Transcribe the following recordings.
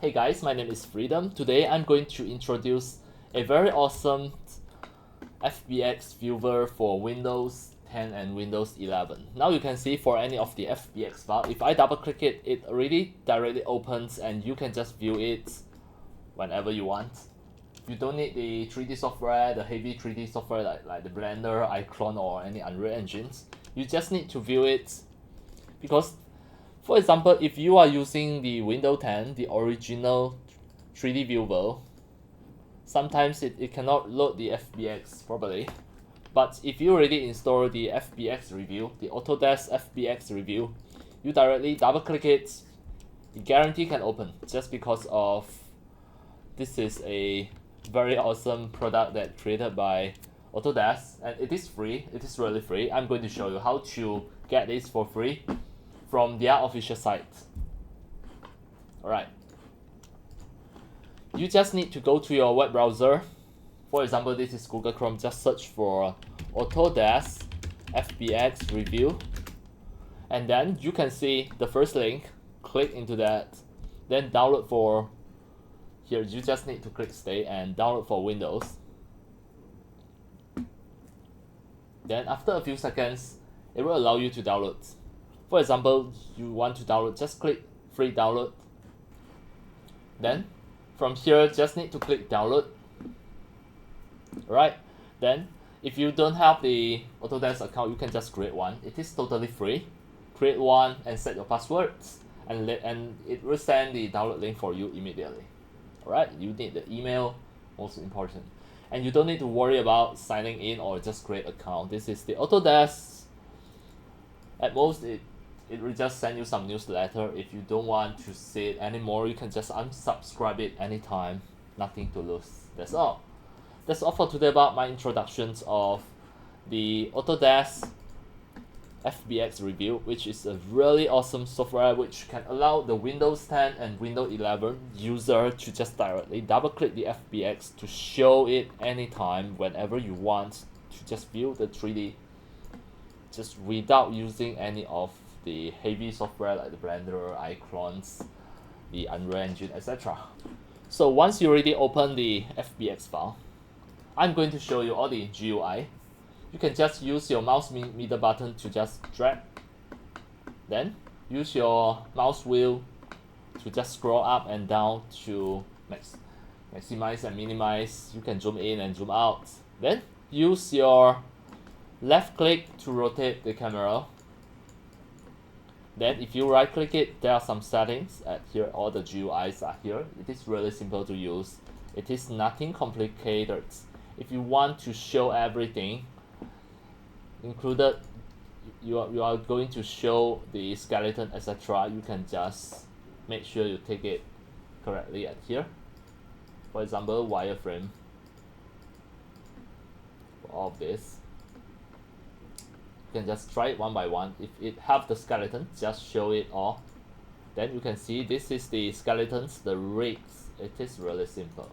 Hey guys, my name is Freedom. Today I'm going to introduce a very awesome FBX viewer for Windows 10 and Windows 11. Now you can see for any of the FBX file, if I double click it, it already directly opens and you can just view it whenever you want. You don't need the 3D software, the heavy 3D software like the Blender, Icon or any Unreal engines. You just need to view it because, for example, if you are using the Windows 10, the original 3D viewer, sometimes it cannot load the FBX properly. But if you already install the FBX review, the Autodesk FBX review, you directly double click it, the guarantee can open just because of this is a very awesome product that created by Autodesk, and it is free. It is really free. I'm going to show you how to get this for free from their official site. Alright, you just need to go to your web browser. For example, this is Google Chrome. Just search for Autodesk FBX review, and then you can see the first link. Click into that, then download for here. You just need to click stay and download for Windows. Then after a few seconds, it will allow you to download. For example, you want to download, just click free download. Then from here, just need to click download. Alright, then if you don't have the Autodesk account, you can just create one. It is totally free. Create one and set your passwords, and it will send the download link for you immediately. Alright, you need the email, most important. And you don't need to worry about signing in or just create account. This is the Autodesk. At most, it will just send you some newsletter. If you don't want to see it anymore, you can just unsubscribe it anytime. Nothing to lose. That's all. That's all for today about my introductions of the Autodesk FBX review, which is a really awesome software which can allow the Windows 10 and Windows 11 user to just directly double click the FBX to show it anytime whenever you want to just view the 3D just without using any of the heavy software like the Blender, Icons, the Unreal Engine, etc. So once you already open the FBX file, I'm going to show you all the GUI. You can just use your mouse middle button to just drag. Then use your mouse wheel to just scroll up and down to maximize and minimize. You can zoom in and zoom out. Then use your left click to rotate the camera. Then if you right click it, there are some settings at here. All the GUIs are here. It is really simple to use. It is nothing complicated. If you want to show everything included, you are going to show the skeleton, etc. You can just make sure you take it correctly at here. For example, wireframe for all of this. You can just try it one by one. If it have the skeleton, just show it all. Then you can see this is the skeletons, the rigs. It is really simple.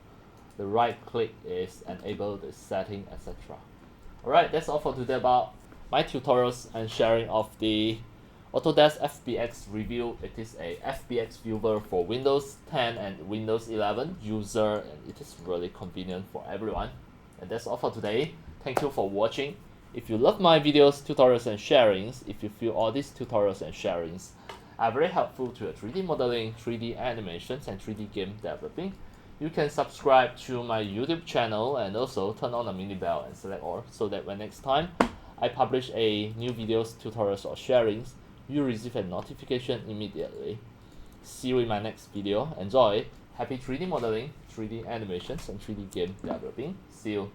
The right click is enable the setting, etc. Alright, that's all for today about my tutorials and sharing of the Autodesk FBX review. It is a FBX viewer for Windows 10 and Windows 11 user, and it is really convenient for everyone. And that's all for today. Thank you for watching. If you love my videos, tutorials and sharings, if you feel all these tutorials and sharings are very helpful to your 3D modeling, 3D animations and 3D game developing, you can subscribe to my YouTube channel and also turn on the mini bell and select all, so that when next time I publish a new videos, tutorials or sharings, you receive a notification immediately. See you in my next video. Enjoy. Happy 3D modeling, 3D animations and 3D game developing. See you.